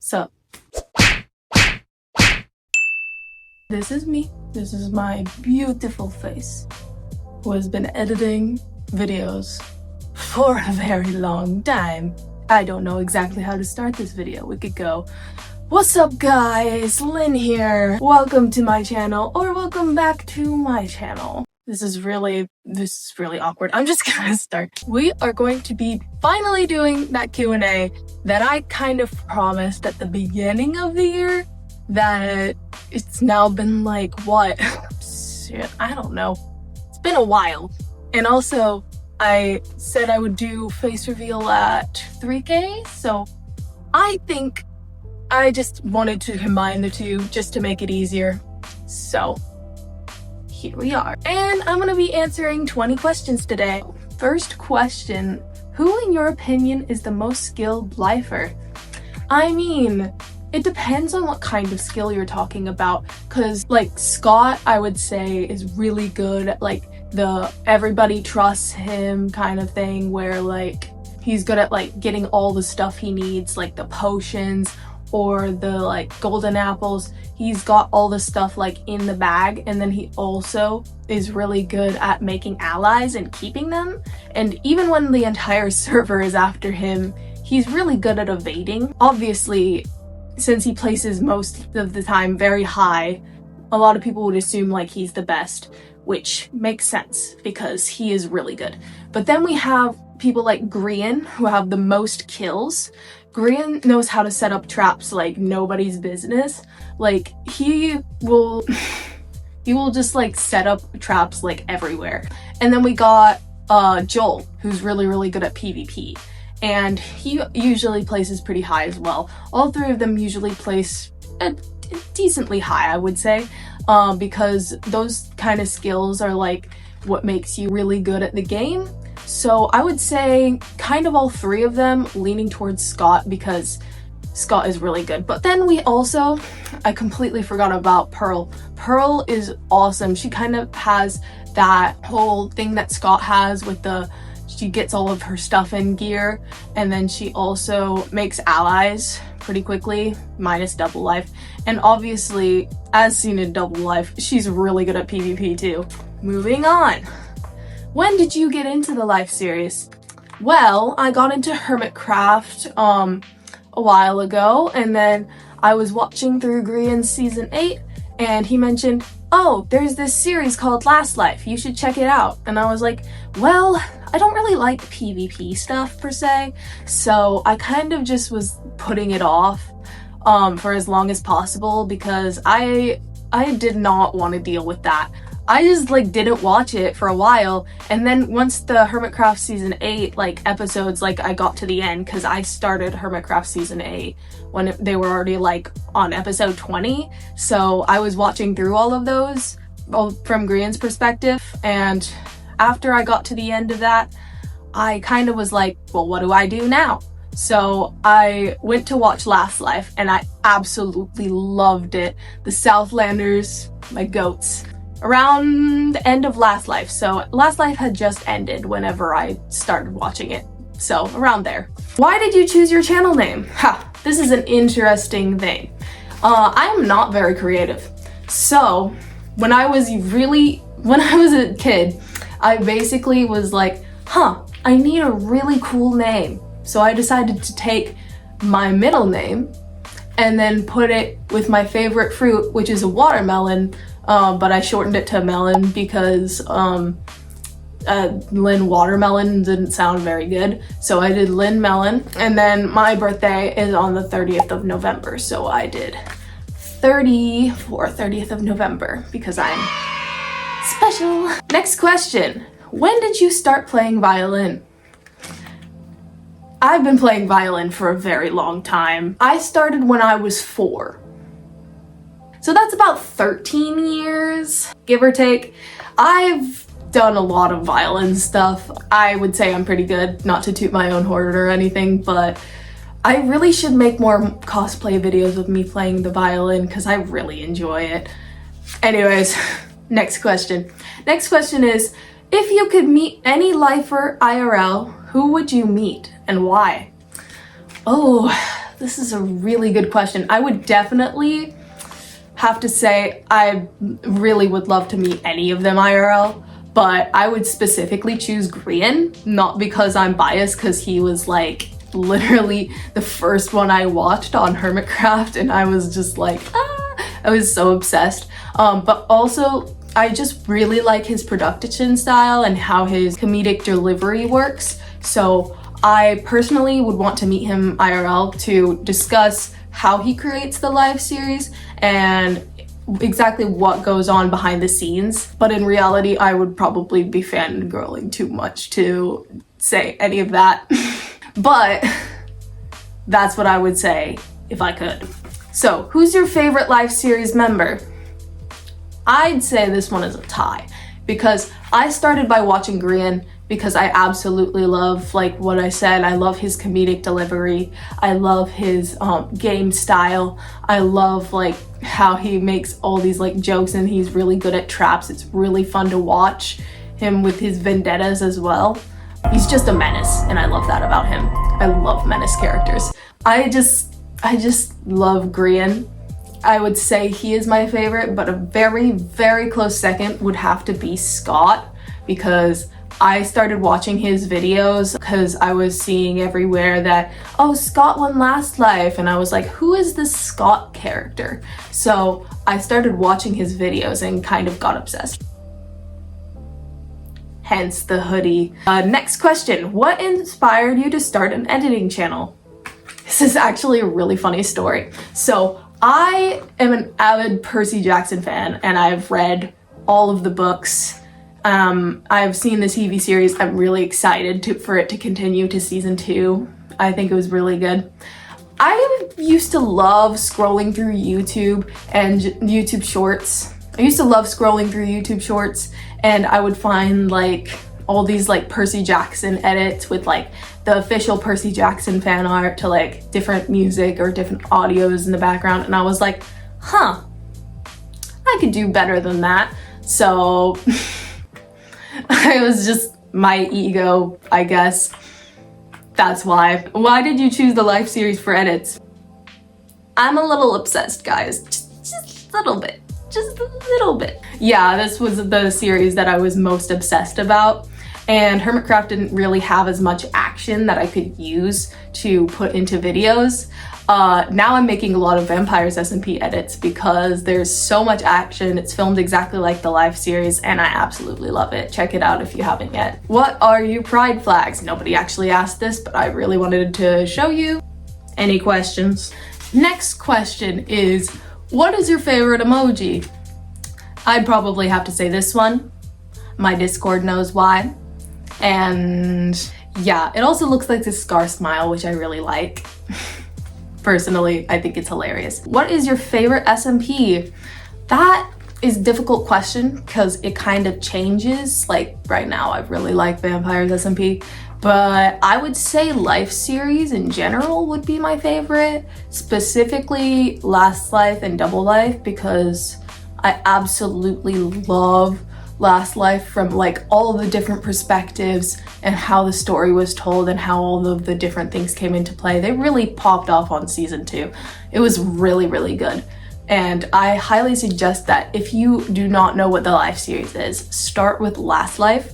So, this is me. This is my beautiful face, who has been editing videos for a very long time. I don't know exactly how to start this video. We could go, what's up guys, Lynn here. Welcome to my channel, or welcome back to my channel. This is really awkward. I'm just gonna start. We are going to be finally doing that Q&A that I kind of promised at the beginning of the year, that it's now been like, what? Shit, I don't know. It's been a while. And also, I said I would do face reveal at 3K, so I think I just wanted to combine the two just to make it easier. So here we are. And I'm gonna be answering 20 questions today. First question, who in your opinion is the most skilled lifer? I mean, it depends on what kind of skill you're talking about, because like Scott, I would say, is really good at like the everybody trusts him kind of thing, where like he's good at like getting all the stuff he needs, like the potions or the like golden apples. He's got all the stuff like in the bag, and then he also is really good at making allies and keeping them. And even when the entire server is after him, he's really good at evading. Obviously, since he places most of the time very high, a lot of people would assume like he's the best, which makes sense because he is really good. But then we have people like Grian, who have the most kills. Grian knows how to set up traps like nobody's business. Like he will just like set up traps like everywhere. And then we got Joel, who's really good at PvP. And he usually places pretty high as well. All three of them usually place decently high, I would say, because those kind of skills are like what makes you really good at the game. So I would say kind of all three of them, leaning towards Scott because Scott is really good. But then we also, I completely forgot about Pearl. Pearl is awesome. She kind of has that whole thing that Scott has with she gets all of her stuff in gear, and then she also makes allies pretty quickly, minus double life. And obviously, as seen in double life, she's really good at PvP too. Moving on. When did you get into the life series? Well, I got into Hermitcraft a while ago, and then I was watching through Grian's season 8, and he mentioned, oh, there's this series called Last Life, you should check it out. And I was like, well, I don't really like PvP stuff per se, so I kind of just was putting it off for as long as possible because I did not want to deal with that. I just like didn't watch it for a while, and then once the Hermitcraft season 8 like episodes, like I got to the end, because I started Hermitcraft season 8 when they were already like on episode 20, so I was watching through all of those from Grian's perspective. And after I got to the end of that, I kind of was like, well, what do I do now? So I went to watch Last Life, and I absolutely loved it. The Southlanders, my goats. Around the end of Last Life. So Last Life had just ended whenever I started watching it. So around there. Why did you choose your channel name? Ha, this is an interesting thing. I am not very creative. So when I was a kid, I basically was like, I need a really cool name. So I decided to take my middle name and then put it with my favorite fruit, which is a watermelon. But I shortened it to melon because Lynn Watermelon didn't sound very good. So I did LinMelon, and then my birthday is on the 30th of November. So I did 30 for 30th of November because I'm special. Next question. When did you start playing violin? I've been playing violin for a very long time. I started when I was 4. So that's about 13 years, give or take. I've done a lot of violin stuff. I would say I'm pretty good, not to toot my own horn or anything, but I really should make more cosplay videos of me playing the violin because I really enjoy it. Anyways, next question. Next question is, if you could meet any lifer IRL, who would you meet and why? Oh, This is a really good question. I would definitely have to say I really would love to meet any of them IRL, but I would specifically choose Grian, not because I'm biased, because he was like literally the first one I watched on Hermitcraft, and I was just like, I was so obsessed. But also I just really like his production style and how his comedic delivery works. So I personally would want to meet him IRL to discuss how he creates the live series and exactly what goes on behind the scenes. But in reality, I would probably be fangirling too much to say any of that. But that's what I would say if I could. So who's your favorite live series member? I'd say this one is a tie, because I started by watching Grian because I absolutely love, like what I said, I love his comedic delivery. I love his game style. I love like how he makes all these like jokes, and he's really good at traps. It's really fun to watch him with his vendettas as well. He's just a menace, and I love that about him. I love menace characters. I just love Grian. I would say he is my favorite, but a very, very close second would have to be Scott, because I started watching his videos because I was seeing everywhere that, oh, Scott won Last Life, and I was like, who is this Scott character? So I started watching his videos and kind of got obsessed. Hence the hoodie. Next question, what inspired you to start an editing channel? This is actually a really funny story. So I am an avid Percy Jackson fan, and I've read all of the books. I've seen the TV series. I'm really excited for it to continue to season 2. I think it was really good. I used to love scrolling through YouTube and YouTube Shorts. I used to love scrolling through YouTube Shorts, and I would find like all these like Percy Jackson edits with like the official Percy Jackson fan art to like different music or different audios in the background, and I was like, huh, I could do better than that. So I was just my ego, I guess. That's why. Why did you choose the live series for edits? I'm a little obsessed, guys. Just a little bit. Just a little bit. Yeah, this was the series that I was most obsessed about. And Hermitcraft didn't really have as much action that I could use to put into videos. Now I'm making a lot of Vampires SMP edits because there's so much action. It's filmed exactly like the live series, and I absolutely love it. Check it out if you haven't yet. What are your pride flags? Nobody actually asked this, but I really wanted to show you. Any questions? Next question is, what is your favorite emoji? I'd probably have to say this one. My Discord knows why. And yeah, it also looks like this scar smile, which I really like. Personally, I think it's hilarious. What is your favorite SMP? That is a difficult question because it kind of changes. Like right now, I really like Vampires SMP, but I would say Life series in general would be my favorite, specifically Last Life and Double Life, because I absolutely love Last Life from like all of the different perspectives and how the story was told and how all of the different things came into play. They really popped off on season 2. It was really, really good. And I highly suggest that if you do not know what the Life series is, start with Last Life,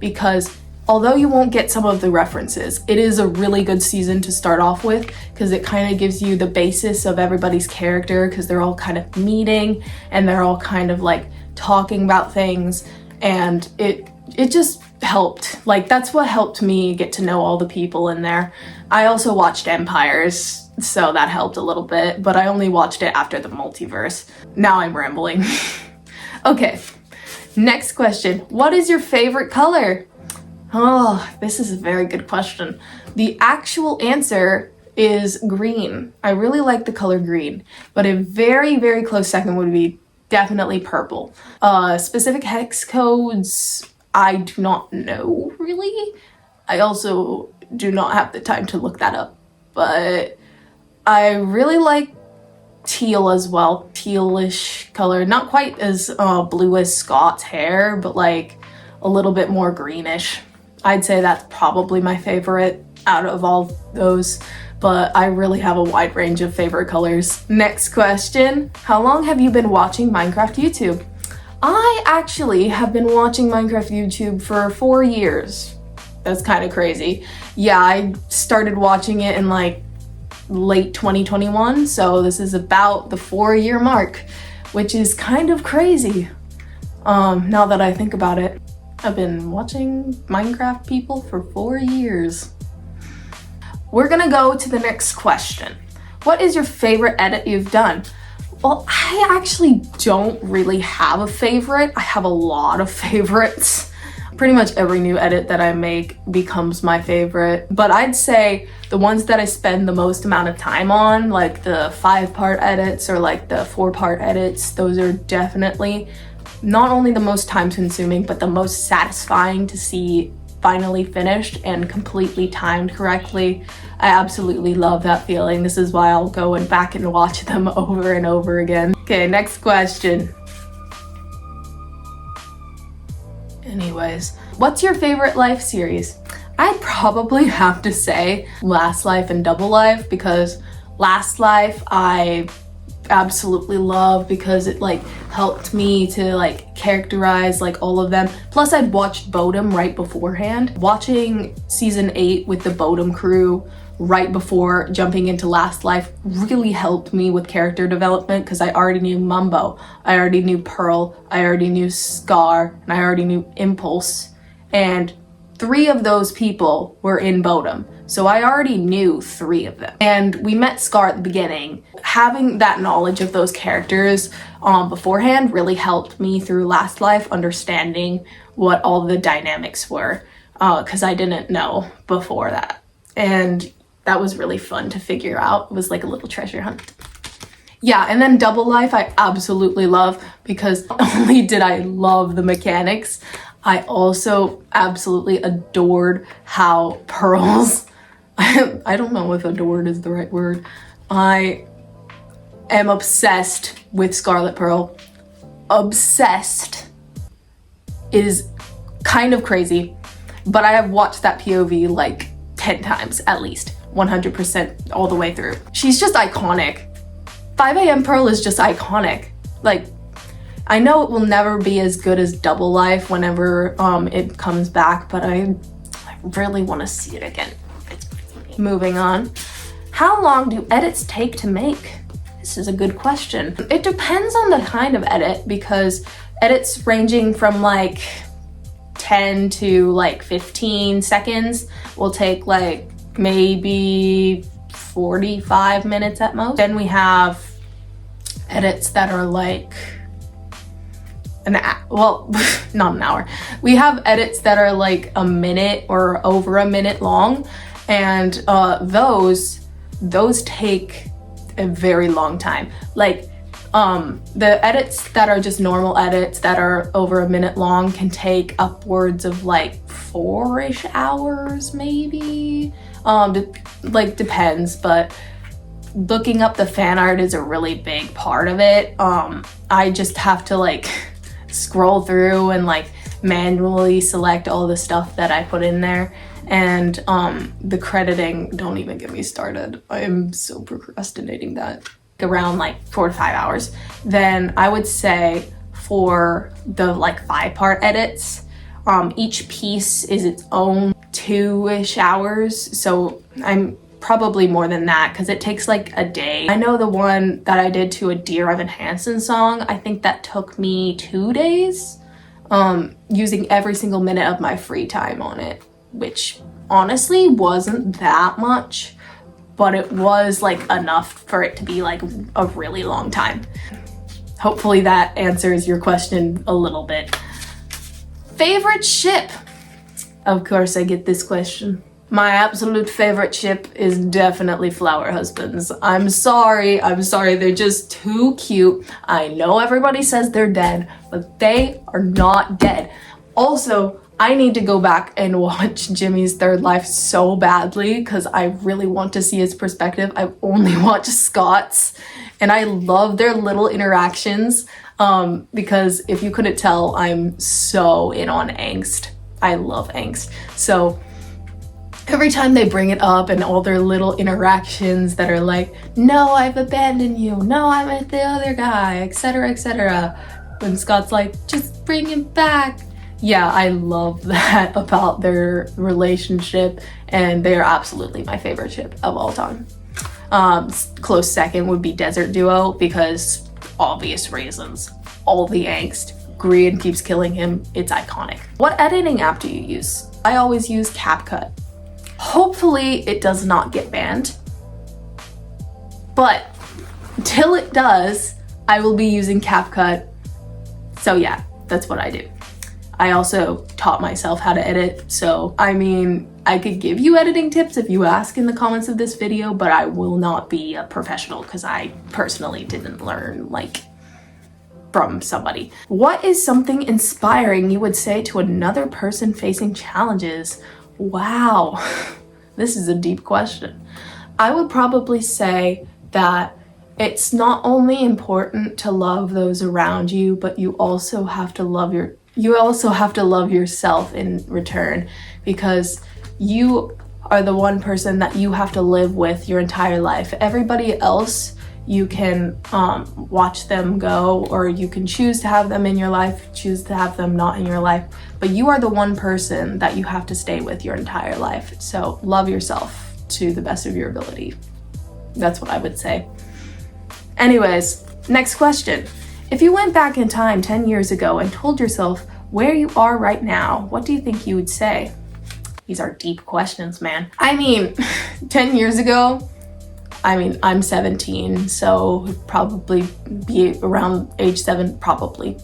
because although you won't get some of the references, it is a really good season to start off with because it kind of gives you the basis of everybody's character, because they're all kind of meeting and they're all kind of like talking about things, and it just helped. Like that's what helped me get to know all the people in there. I also watched Empires, so that helped a little bit, but I only watched it after the multiverse. Now I'm rambling. Okay, next question. What is your favorite color? Oh, this is a very good question. The actual answer is green. I really like the color green, but a very, very close second would be definitely purple. Specific hex codes, I do not know really. I also do not have the time to look that up, but I really like teal as well. Tealish color, not quite as blue as Scott's hair, but like a little bit more greenish. I'd say that's probably my favorite out of all those. but I really have a wide range of favorite colors. Next question, how long have you been watching Minecraft YouTube? I actually have been watching Minecraft YouTube for 4 years. That's kind of crazy. Yeah, I started watching it in like late 2021, so this is about the 4-year mark, which is kind of crazy. Now that I think about it, I've been watching Minecraft people for 4 years. We're gonna go to the next question. What is your favorite edit you've done? Well, I actually don't really have a favorite. I have a lot of favorites. Pretty much every new edit that I make becomes my favorite. But I'd say the ones that I spend the most amount of time on, like the 5-part edits or like the 4-part edits, those are definitely not only the most time consuming, but the most satisfying to see finally finished and completely timed correctly. I absolutely love that feeling. This is why I'll go back and watch them over and over again. Okay, next question. Anyways, what's your favorite life series? I'd probably have to say Last Life and Double Life, because Last Life I absolutely love because it like helped me to like characterize like all of them. Plus I'd watched Bodum right beforehand. Watching season 8 with the Bodum crew right before jumping into Last Life really helped me with character development, because I already knew Mumbo, I already knew Pearl, I already knew Scar, and I already knew Impulse, and 3 of those people were in Bodum. So I already knew 3 of them. And we met Scar at the beginning. Having that knowledge of those characters beforehand really helped me through Last Life, understanding what all the dynamics were, because I didn't know before that. And that was really fun to figure out. It was like a little treasure hunt. Yeah, and then Double Life I absolutely love, because not only did I love the mechanics, I also absolutely adored how Pearl's I don't know if adored is the right word. I am obsessed with Scarlet Pearl. Obsessed is kind of crazy, but I have watched that POV like 10 times at least, 100% all the way through. She's just iconic. 5 AM Pearl is just iconic. Like, I know it will never be as good as Double Life whenever it comes back, but I really want to see it again. Moving on. How long do edits take to make? This is a good question. It depends on the kind of edit, because edits ranging from like 10 to like 15 seconds will take like maybe 45 minutes at most. Then we have edits that are like well, not an hour. We have edits that are like a minute or over a minute long, and those take a very long time. Like the edits that are just normal edits that are over a minute long can take upwards of like 4-ish hours maybe. Like depends, but looking up the fan art is a really big part of it. I just have to like scroll through and like manually select all the stuff that I put in there. And the crediting, don't even get me started. I am so procrastinating that. Around like 4 to 5 hours. Then I would say for the like 5-part edits, each piece is its own 2-ish hours. So I'm probably more than that, because it takes like a day. I know the one that I did to a Dear Evan Hansen song, I think that took me 2 days, using every single minute of my free time on it, which honestly wasn't that much, but it was like enough for it to be like a really long time. Hopefully that answers your question a little bit. Favorite ship? Of course I get this question. My absolute favorite ship is definitely Flower Husbands. I'm sorry, they're just too cute. I know everybody says they're dead, but they are not dead. Also, I need to go back and watch Jimmy's Third Life so badly, because I really want to see his perspective. I've only watched Scott's, and I love their little interactions, because if you couldn't tell, I'm so in on angst. I love angst. So every time they bring it up and all their little interactions that are like, no, I've abandoned you, no, I'm with the other guy, etc., etc. When Scott's like, just bring him back. Yeah, I love that about their relationship, and they are absolutely my favorite ship of all time. Close second would be Desert Duo, because obvious reasons. All the angst, greed keeps killing him, it's iconic. What editing app do you use? I always use CapCut. Hopefully it does not get banned, but till it does, I will be using CapCut. So yeah, that's what I do. I also taught myself how to edit, so I mean, I could give you editing tips if you ask in the comments of this video, but I will not be a professional because I personally didn't learn like from somebody. What is something inspiring you would say to another person facing challenges? Wow, this is a deep question. I would probably say that it's not only important to love those around you, but you also have to love yourself in return, because you are the one person that you have to live with your entire life. Everybody else, you can watch them go, or you can choose to have them in your life, choose to have them not in your life, but you are the one person that you have to stay with your entire life. So love yourself to the best of your ability. That's what I would say. Anyways, next question. If you went back in time 10 years ago and told yourself where you are right now, what do you think you would say? These are deep questions, man. I mean, 10 years ago, I'm 17, so probably be around age 7, probably,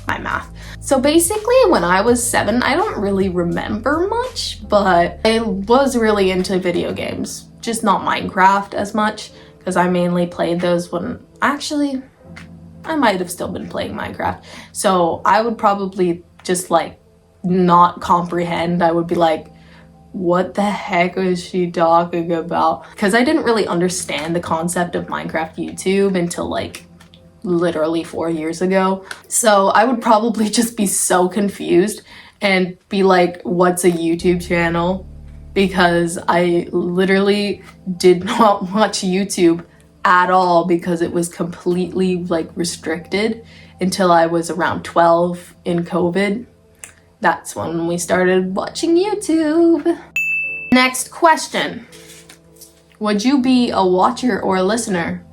my math. So basically when I was 7, I don't really remember much, but I was really into video games, just not Minecraft as much, because I mainly played those when, actually, I might have still been playing Minecraft. So I would probably just like not comprehend. I would be like, what the heck is she talking about? Because I didn't really understand the concept of Minecraft YouTube until like literally 4 years ago. So I would probably just be so confused and be like, what's a YouTube channel? Because I literally did not watch YouTube at all, because it was completely like restricted until I was around 12 in COVID. That's when we started watching YouTube. Next question. Would you be a watcher or a listener?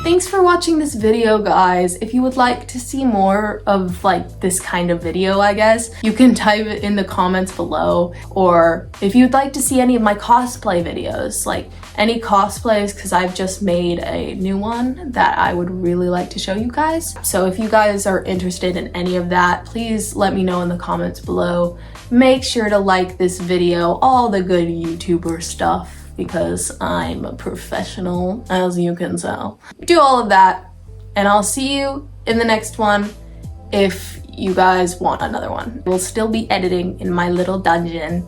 Thanks for watching this video, guys. If you would like to see more of like this kind of video, I guess, you can type it in the comments below. Or if you'd like to see any of my cosplay videos, like any cosplays, because I've just made a new one that I would really like to show you guys. So if you guys are interested in any of that, please let me know in the comments below. Make sure to like this video, all the good YouTuber stuff, because I'm a professional, as you can tell. Do all of that, and I'll see you in the next one if you guys want another one. We'll still be editing in my little dungeon.